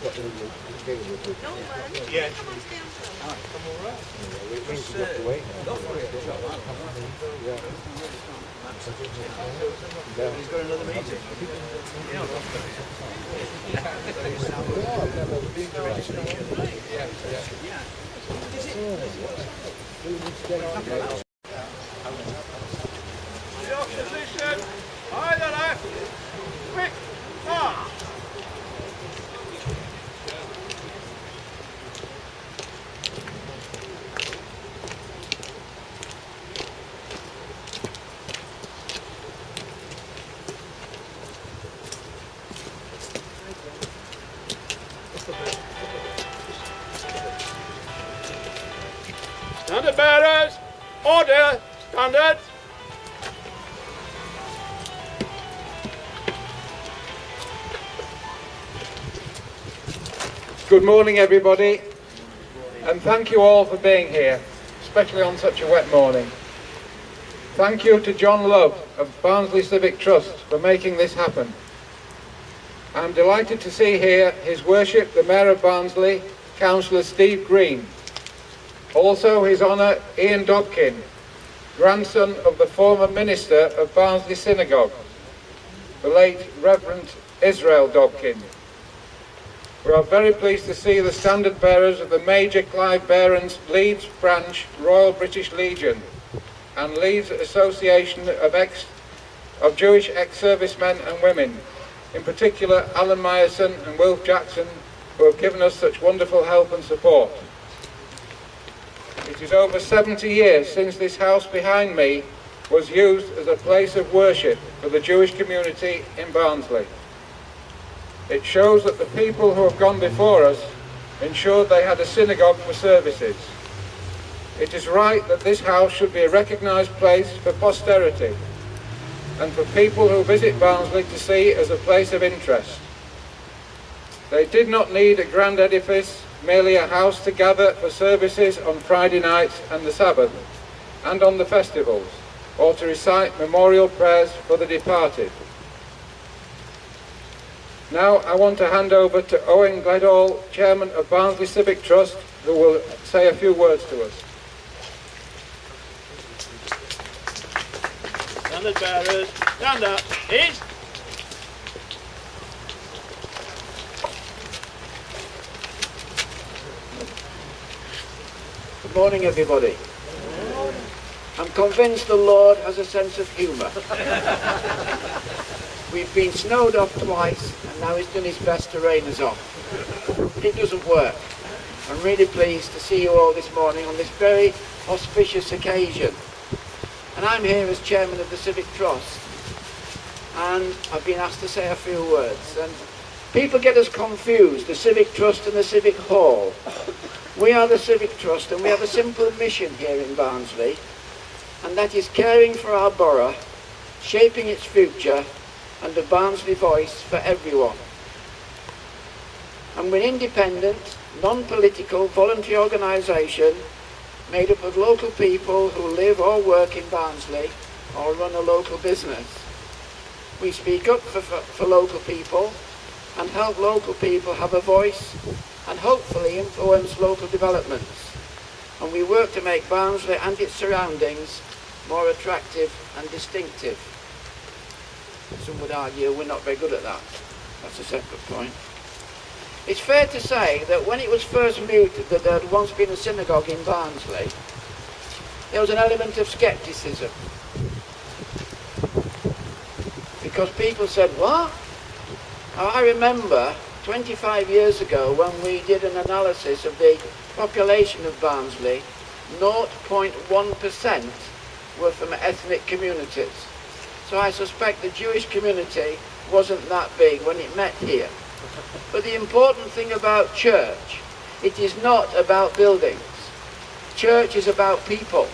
Yeah. Come all right. Just go for it. He's got another meeting. The opposition, either left, quick, march. Standard bearers, order, standard. Good morning everybody, and thank you all for being here, especially on such a wet morning. Thank you to John Love of Barnsley Civic Trust for making this happen. I'm delighted to see here His Worship the Mayor of Barnsley, Councillor Steve Green. Also His Honour Ian Dobkin, grandson of the former minister of Barnsley Synagogue, the late Reverend Israel Dobkin. We are very pleased to see the standard bearers of the Major Clive Behrens Leeds Branch Royal British Legion and Leeds Association of Jewish ex-servicemen and women, in particular Alan Myerson and Wilf Jackson, who have given us such wonderful help and support. It is over 70 years since this house behind me was used as a place of worship for the Jewish community in Barnsley. It shows that the people who have gone before us ensured they had a synagogue for services. It is right that this house should be a recognised place for posterity and for people who visit Barnsley to see as a place of interest. They did not need a grand edifice, merely a house to gather for services on Friday nights and the Sabbath, and on the festivals, or to recite memorial prayers for the departed. Now I want to hand over to Owen Gledall, Chairman of Barnsley Civic Trust, who will say a few words to us. Standard bearers, stand up, please. Good morning, everybody. I'm convinced the Lord has a sense of humour. We've been snowed off twice, and now He's done His best to rain us off. It doesn't work. I'm really pleased to see you all this morning on this very auspicious occasion. And I'm here as Chairman of the Civic Trust, and I've been asked to say a few words. And people get us confused, the Civic Trust and the Civic Hall. We are the Civic Trust, and we have a simple mission here in Barnsley, and that is caring for our borough, shaping its future, and a Barnsley voice for everyone. And we're an independent, non-political, voluntary organisation made up of local people who live or work in Barnsley or run a local business. We speak up for local people and help local people have a voice and hopefully influence local developments. And we work to make Barnsley and its surroundings more attractive and distinctive. Some would argue we're not very good at that. That's a separate point. It's fair to say that when it was first mooted that there had once been a synagogue in Barnsley, there was an element of scepticism. Because people said, what? Now, I remember 25 years ago when we did an analysis of the population of Barnsley, 0.1% were from ethnic communities. So I suspect the Jewish community wasn't that big when it met here. But the important thing about church, it is not about buildings. Church is about people.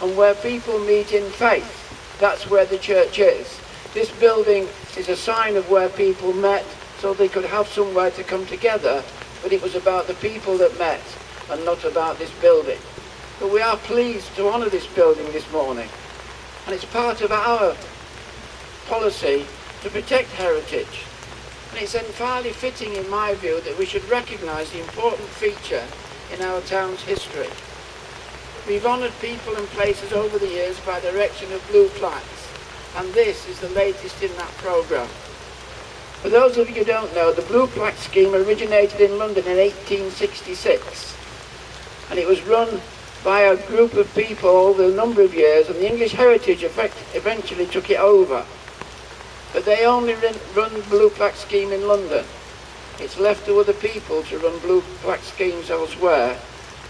And where people meet in faith, that's where the church is. This building is a sign of where people met so they could have somewhere to come together, but it was about the people that met and not about this building. But we are pleased to honour this building this morning, and it's part of our policy to protect heritage. And it's entirely fitting, in my view, that we should recognise the important feature in our town's history. We've honoured people and places over the years by the erection of blue plaques, and this is the latest in that programme. For those of you who don't know, the blue plaque scheme originated in London in 1866, and it was run by a group of people over a number of years, and the English Heritage eventually took it over. But they only run the blue plaque scheme in London. It's left to other people to run blue plaque schemes elsewhere,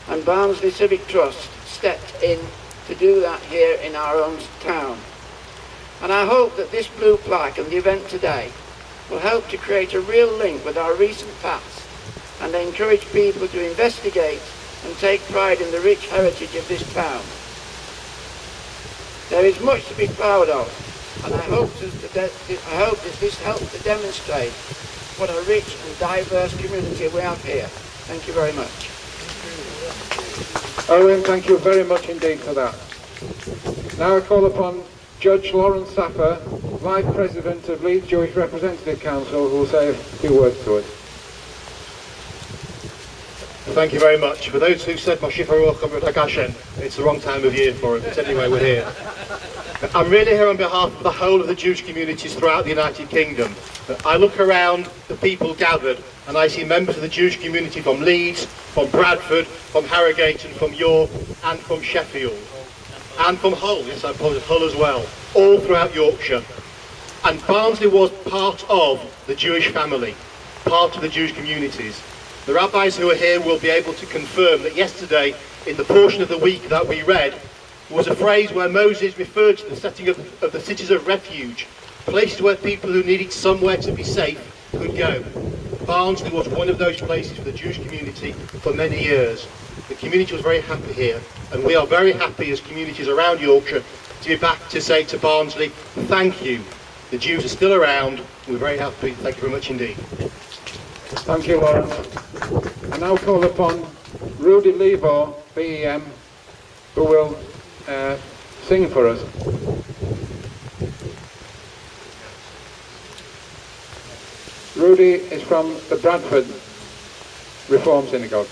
and Barnsley Civic Trust stepped in to do that here in our own town. And I hope that this blue plaque and the event today will help to create a real link with our recent past and encourage people to investigate and take pride in the rich heritage of this town. There is much to be proud of, and I hope that this helps to demonstrate what a rich and diverse community we have here. Thank you very much. Owen, thank you very much indeed for that. Now I call upon Judge Lawrence Saffer, Vice President of Leeds Jewish Representative Council, who will say a few words to us. Thank you very much. For those who said it's the wrong time of year for it, but anyway, we're here. I'm really here on behalf of the whole of the Jewish communities throughout the United Kingdom. I look around the people gathered and I see members of the Jewish community from Leeds, from Bradford, from Harrogate and from York and from Sheffield. And from Hull, yes, I apologize, Hull as well, all throughout Yorkshire. And Barnsley was part of the Jewish family, part of the Jewish communities. The rabbis who are here will be able to confirm that yesterday, in the portion of the week that we read, was a phrase where Moses referred to the setting of the cities of refuge, places where people who needed somewhere to be safe could go. Barnsley was one of those places for the Jewish community for many years. The community was very happy here, and we are very happy as communities around Yorkshire to be back to say to Barnsley, thank you. The Jews are still around. We're very happy. Thank you very much indeed. Thank you, Lawrence. I now call upon Rudy Levo, BEM, who will sing for us. Rudy is from the Bradford Reform Synagogue.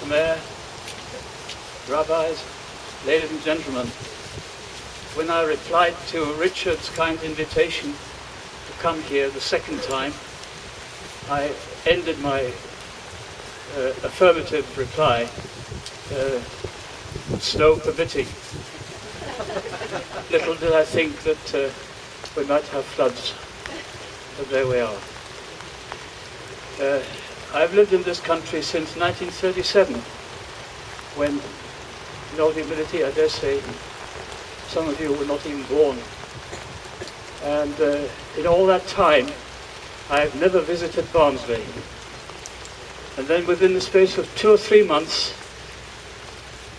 Mayor, rabbis, ladies and gentlemen, when I replied to Richard's kind invitation to come here the second time, I ended my affirmative reply, snow permitting. Little did I think that we might have floods, but there we are. I've lived in this country since 1937, when, in all humility, I dare say, some of you were not even born. And in all that time, I've never visited Barnsley. And then within the space of 2 or 3 months,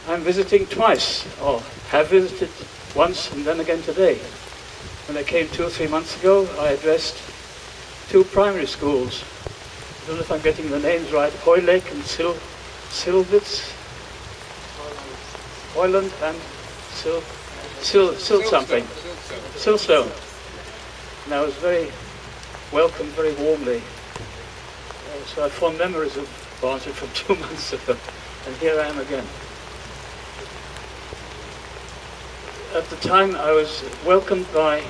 I'm visiting twice, or have visited once and then again today. When I came 2 or 3 months ago, I addressed 2 primary schools. I don't know if I'm getting the names right, Hoylake and Silvitz, Hoyland and something, Silstone. And I was very welcomed very warmly. So I have fond memories of Barnsley from 2 months ago, and here I am again. At the time I was welcomed by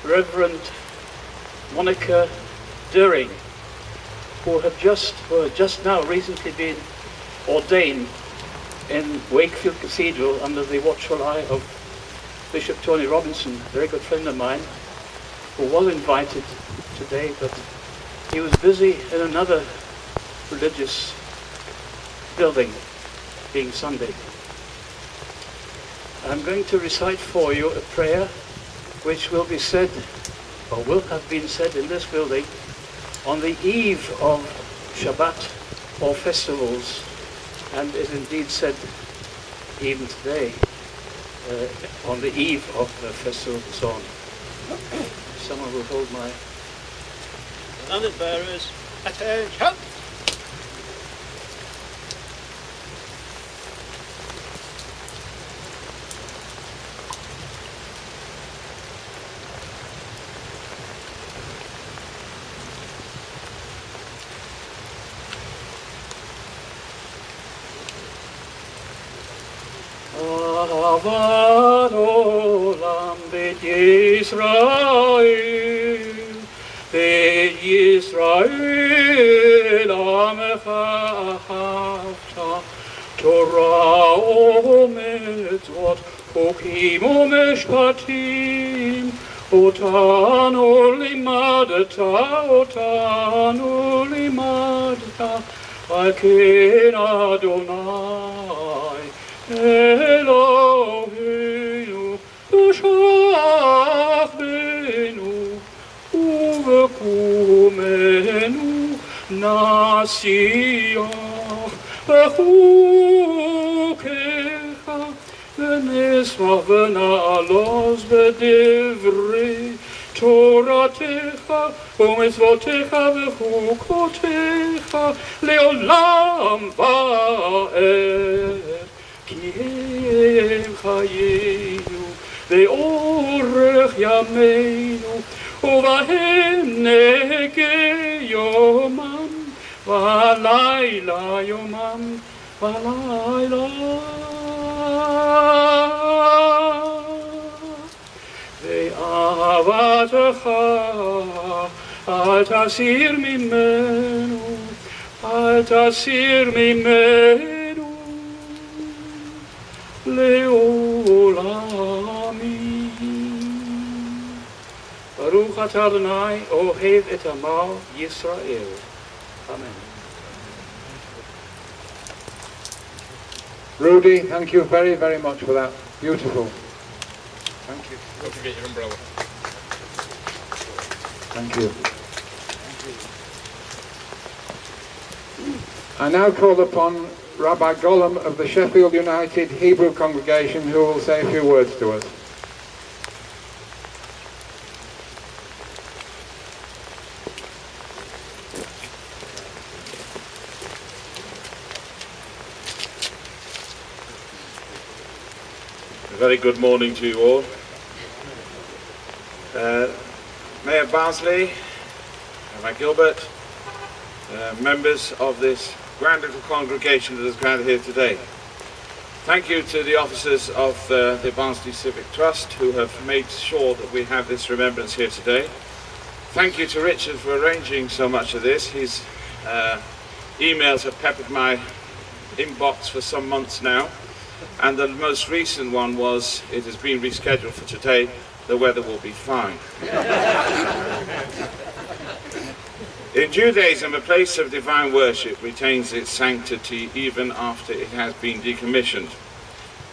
Reverend Monica During, who had just now recently been ordained in Wakefield Cathedral under the watchful eye of Bishop Tony Robinson, a very good friend of mine, who was invited today, but he was busy in another religious building, being Sunday. I'm going to recite for you a prayer which will be said, or will have been said in this building, on the eve of Shabbat or festivals, and is indeed said even today, on the eve of the festival and so on. Someone will hold my... Standard bearers, attention! Avad olam bet Yisrael, bet Yisrael amecha ahavta, Torah u'mitzvot, chokim u'mishpatim, otanu limadta, Akin Adonai, Eloheinu, B'shach benu, Uvekumenu, Nasiyach, B'chukecha, V'nismach v'na'alos b'divrei Toratecha, u'mitzvotecha v'chukotecha, le'olam va'ed, ki הם חיינו, ואורך ימינו, ובהם נהגה יומם, והלילה יומם, והלילה. ואהבתך אל תסיר ממנו, אל תסיר ממנו לעולמי. ברוך אתה אדוני אוהב את עמו ישראל. Amen. Rudy, thank you very, very much for that. Beautiful. Thank you. Don't forget your umbrella. Thank you. I now call upon Rabbi Gollum of the Sheffield United Hebrew congregation, who will say a few words to us. A very good morning to you all. Mayor Barnsley, Rabbi Gilbert, members of this grand little congregation that is gathered here today. Thank you to the officers of the Barnsley Civic Trust who have made sure that we have this remembrance here today. Thank you to Richard for arranging so much of this. His emails have peppered my inbox for some months now. And the most recent one was, it has been rescheduled for today, the weather will be fine. In Judaism, a place of divine worship retains its sanctity even after it has been decommissioned.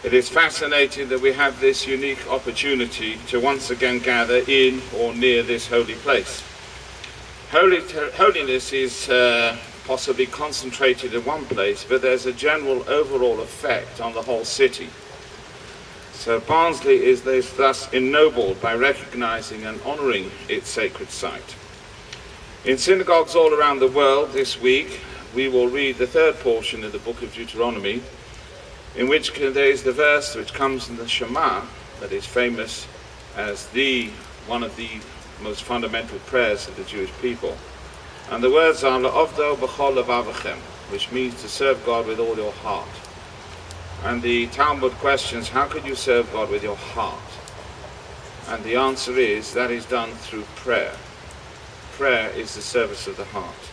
It is fascinating that we have this unique opportunity to once again gather in or near this holy place. Holiness is possibly concentrated in one place, but there's a general overall effect on the whole city. So Barnsley is thus ennobled by recognizing and honoring its sacred site. In synagogues all around the world this week, we will read the third portion of the book of Deuteronomy, in which contains the verse which comes in the Shema, that is famous as one of the most fundamental prayers of the Jewish people. And the words are La'avdo b'chol levavachem, which means to serve God with all your heart. And the Talmud questions, how could you serve God with your heart? And the answer is, that is done through prayer. Prayer is the service of the heart.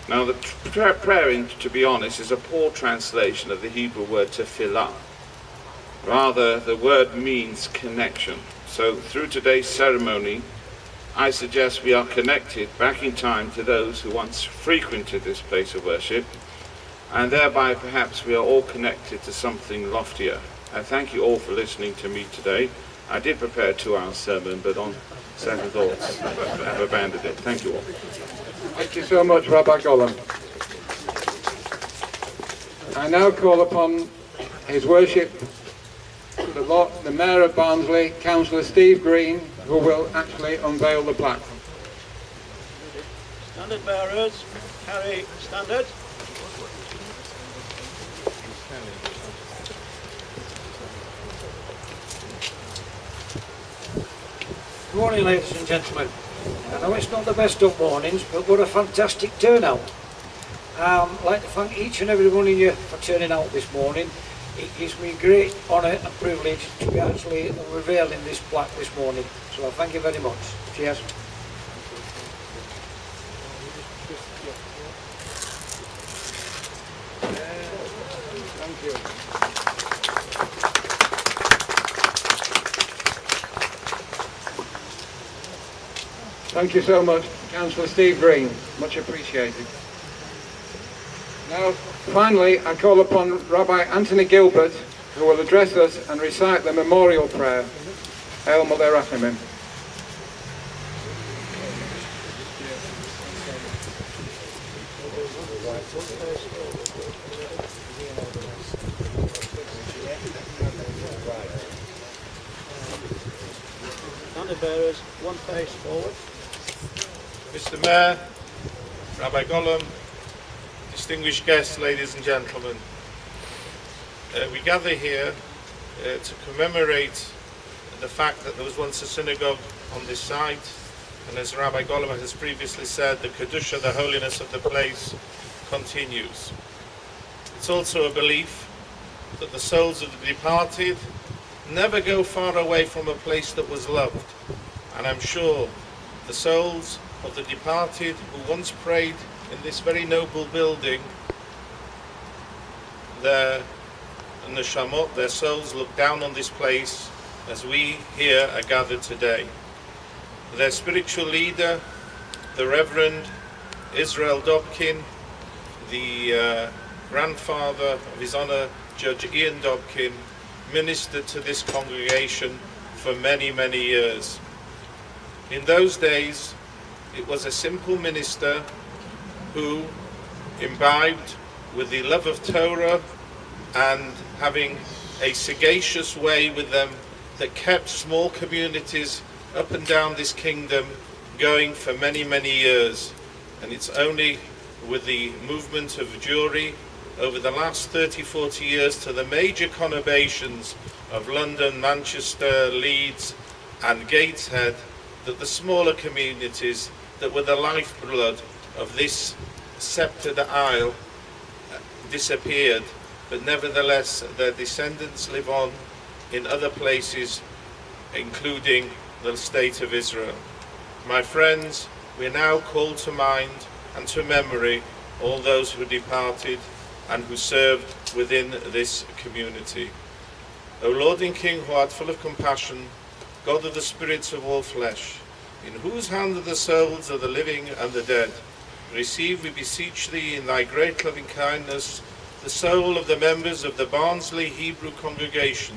Now the prayer, to be honest, is a poor translation of the Hebrew word tefillah. Rather, the word means connection. So through today's ceremony, I suggest we are connected back in time to those who once frequented this place of worship, and thereby perhaps we are all connected to something loftier. I thank you all for listening to me today. I did prepare a 2-hour sermon, but on second thoughts, I've abandoned it. Thank you all. Thank you so much, Rabbi Gollum. I now call upon His Worship, the Mayor of Barnsley, Councillor Steve Green, who will actually unveil the plaque. Standard bearers, carry standard. Good morning, ladies and gentlemen. I know it's not the best of mornings, but what a fantastic turnout. I'd like to thank each and every one of you for turning out this morning. it gives me great honour and privilege to be actually unveiling this plaque this morning. So thank you very much. Cheers. Thank you. Thank you so much, Councillor Steve Green. Much appreciated. Now, finally, I call upon Rabbi Anthony Gilbert, who will address us and recite the memorial prayer. El Molei Rachamim. Banner bearers, one face forward. Mr. Mayor, Rabbi Gollum, distinguished guests, ladies and gentlemen, we gather here to commemorate the fact that there was once a synagogue on this site, and as Rabbi Gollum has previously said, the Kedusha, the holiness of the place, continues. It's also a belief that the souls of the departed never go far away from a place that was loved, and I'm sure the souls of the departed who once prayed in this very noble building, their neshamot, their souls, look down on this place as we here are gathered today. Their spiritual leader, the Reverend Israel Dobkin, the grandfather of His Honour Judge Ian Dobkin, ministered to this congregation for many, many years. In those days, it was a simple minister who, imbibed with the love of Torah and having a sagacious way with them, that kept small communities up and down this kingdom going for many, many years. And it's only with the movement of Jewry over the last 30-40 years to the major conurbations of London, Manchester, Leeds and Gateshead that the smaller communities that were the lifeblood of this sceptred isle disappeared, but nevertheless their descendants live on in other places, including the state of Israel. My friends, we are now called to mind and to memory all those who departed and who served within this community. O Lord and King, who art full of compassion, God of the spirits of all flesh, in whose hand are the souls of the living and the dead, receive, we beseech thee, in thy great loving kindness, the soul of the members of the Barnsley Hebrew congregation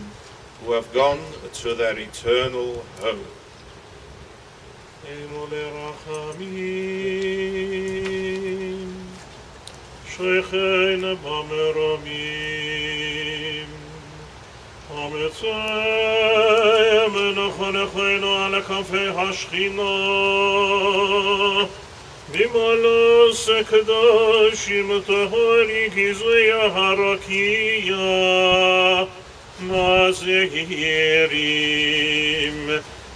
who have gone to their eternal home. Sheichein b'meramim, Ametzei menachonechenu ala kafei hashchina, B'malos kedoshim tahori gizvei harakiya, Mazehirim,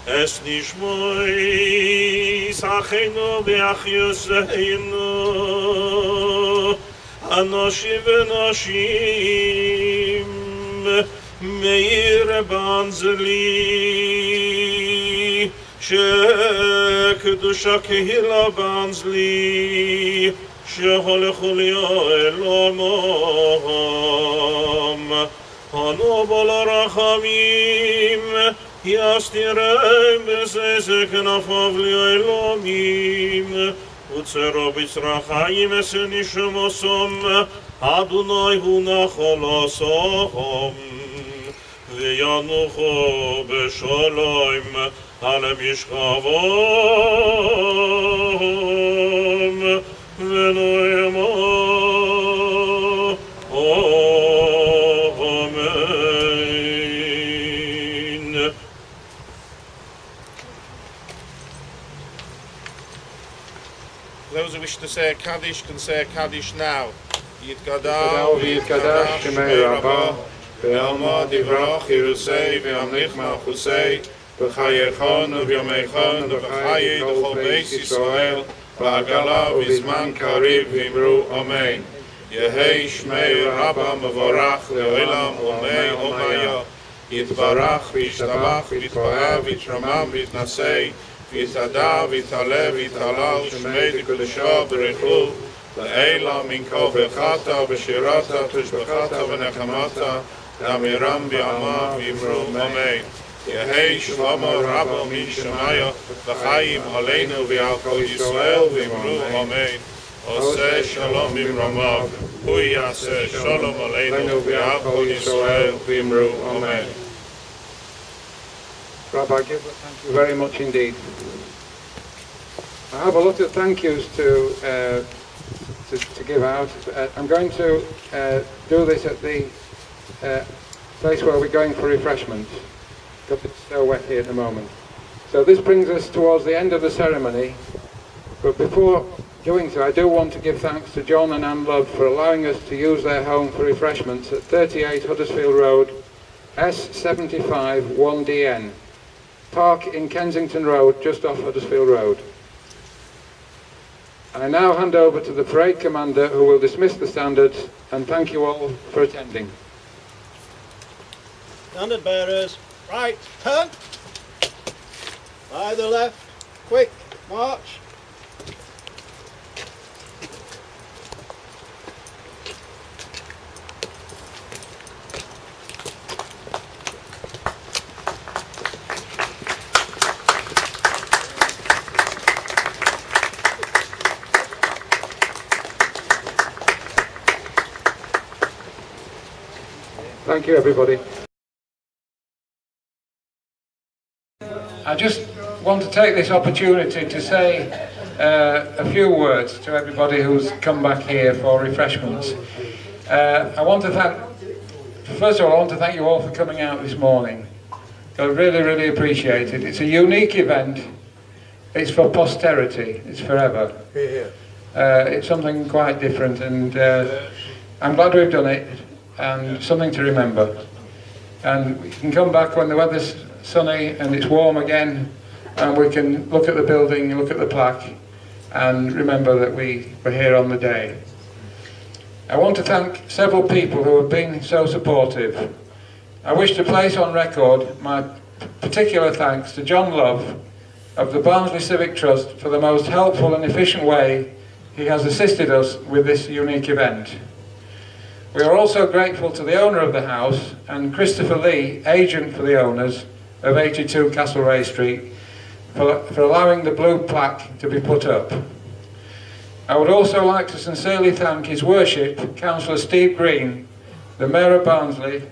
Es nishmoi sachenu v'achyoseinu, Anoshim v'nashim, Meir Barnsley, Shekdusha Kehila Barnsley, Sheholechul Yoel Omam, Hanobol Rachamim, Yastirem Bezezek Nafav Lielomim, Utzerobitz Rachayim Esenishmosom, Adonai Hu Nacholosom, V'yanucho b'sholom al mishkavom v'noemo Amen. Those who wish to say a Kaddish can say a Kaddish now. Yitgadal v'yitgadash Shemei Rabbah, Ve'alma divrach Yerusei ve'amlich malchusei, V'chayechon u'vyomechon u'v'chaye d'chol beis Yisrael, V'agala v'zman kariv v'imru Amen. יהי שמי רבא מבורך לעולם ומי ומיה. יתברך וישתבח ויתפאר ויתרומם ויתנשא ויתהדר ויתעלה ויתהלל שמי דקדושו ברכו לעילא מן כל ברכתה ושירתה תשבחתה ונחמתה דמירם בימיו ויאמרו אמן. יהי שלמה רבא מן שמיא וחיים עלינו ועל כל ישראל ואמרו אמן. עושה שלום במרומיו, הוא יעשה שלום עלינו ועל כל ישראל ואמרו אמן. Rabbi Gilbert, thank you very much indeed. I have a lot of thank yous to give out. I'm going to do this at the place where we're going for refreshments, because it's so wet here at the moment. So this brings us towards the end of the ceremony, but before doing so, I do want to give thanks to John and Anne Love for allowing us to use their home for refreshments at 38 Huddersfield Road, S75 1DN. Park in Kensington Road, just off Huddersfield Road. I now hand over to the parade commander, who will dismiss the standards, and thank you all for attending. Standard bearers, right, turn. By the left, quick, march. Thank you, everybody. I just want to take this opportunity to say a few words to everybody who's come back here for refreshments. I want to thank, first of all, I want to thank you all for coming out this morning. I really, really appreciate it. It's a unique event. It's for posterity. It's forever. It's something quite different, and I'm glad we've done it, and something to remember. And we can come back when the weather's sunny and it's warm again, and we can look at the building, look at the plaque, and remember that we were here on the day. I want to thank several people who have been so supportive. I wish to place on record my particular thanks to John Love of the Barnsley Civic Trust for the most helpful and efficient way he has assisted us with this unique event. We are also grateful to the owner of the house and Christopher Lee, agent for the owners of 82 Castlereagh Street, for allowing the blue plaque to be put up. I would also like to sincerely thank His Worship, Councillor Steve Green, the Mayor of Barnsley,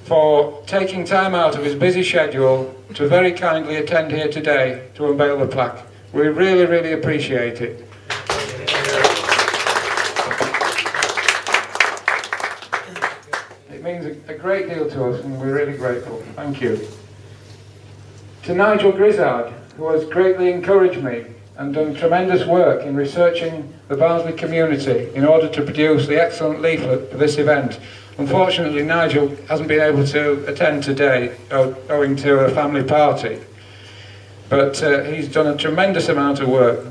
for taking time out of his busy schedule to very kindly attend here today to unveil the plaque. We really, really appreciate it. It means a great deal to us, and we're really grateful. Thank you. To Nigel Grizzard, who has greatly encouraged me and done tremendous work in researching the Barnsley community in order to produce the excellent leaflet for this event. Unfortunately, Nigel hasn't been able to attend today owing to a family party, but he's done a tremendous amount of work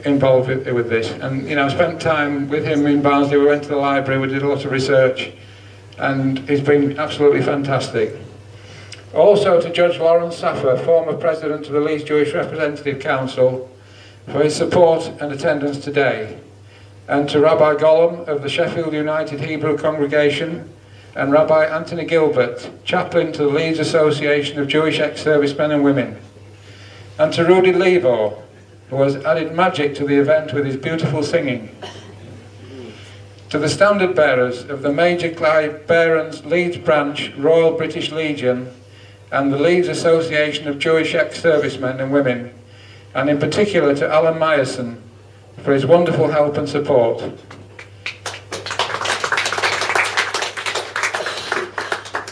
involved with this. And I spent time with him in Barnsley. We went to the library, we did a lot of research, and he's been absolutely fantastic. Also to Judge Lawrence Saffer, former President of the Leeds Jewish Representative Council, for his support and attendance today. And to Rabbi Gollum of the Sheffield United Hebrew Congregation, and Rabbi Anthony Gilbert, chaplain to the Leeds Association of Jewish Ex-Servicemen and Women. And to Rudy Levor, who has added magic to the event with his beautiful singing. To the standard bearers of the Major Clyde Barons Leeds Branch Royal British Legion and the Leeds Association of Jewish Ex-Servicemen and Women, and in particular to Alan Myerson for his wonderful help and support.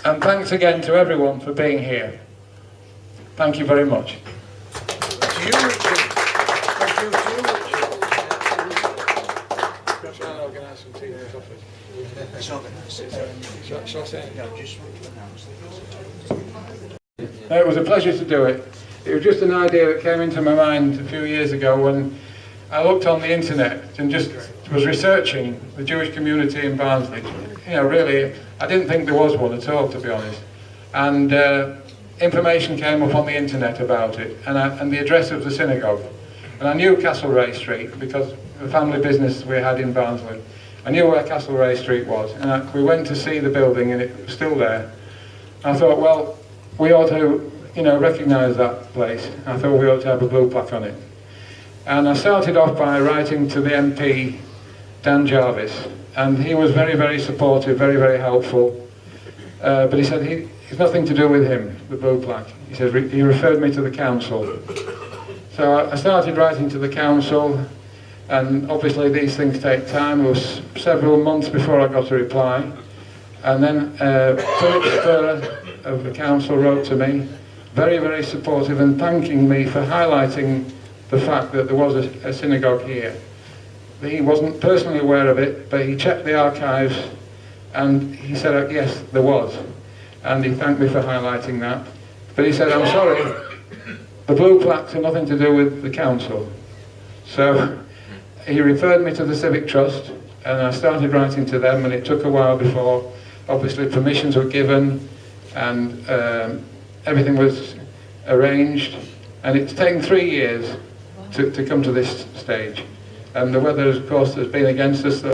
And thanks again to everyone for being here. Thank you very much. It was a pleasure to do it. It was just an idea that came into my mind a few years ago when I looked on the internet and just was researching the Jewish community in Barnsley. You know, really, I didn't think there was one at all, to be honest. And information came up on the internet about it, and the address of the synagogue. And I knew Castlereagh Street because the family business we had in Barnsley. I knew where Castlereagh Street was, and we went to see the building, and it was still there. I thought, well, we ought to, you know, recognise that place. I thought we ought to have a blue plaque on it. And I started off by writing to the MP, Dan Jarvis, and he was very, very supportive, very, very helpful. But he said it's nothing to do with him, the blue plaque. He said he referred me to the council. So I started writing to the council, and obviously these things take time. It was several months before I got a reply. And then Philip Spur of the council wrote to me, very, very supportive, and thanking me for highlighting the fact that there was a synagogue here. He wasn't personally aware of it, but he checked the archives and he said, yes, there was. And he thanked me for highlighting that. But he said, I'm sorry, the blue plaques have nothing to do with the council. So he referred me to the Civic Trust, and I started writing to them, and it took a while before, obviously, permissions were given, and everything was arranged. And it's taken 3 years to come to this stage. And the weather, of course, has been against us.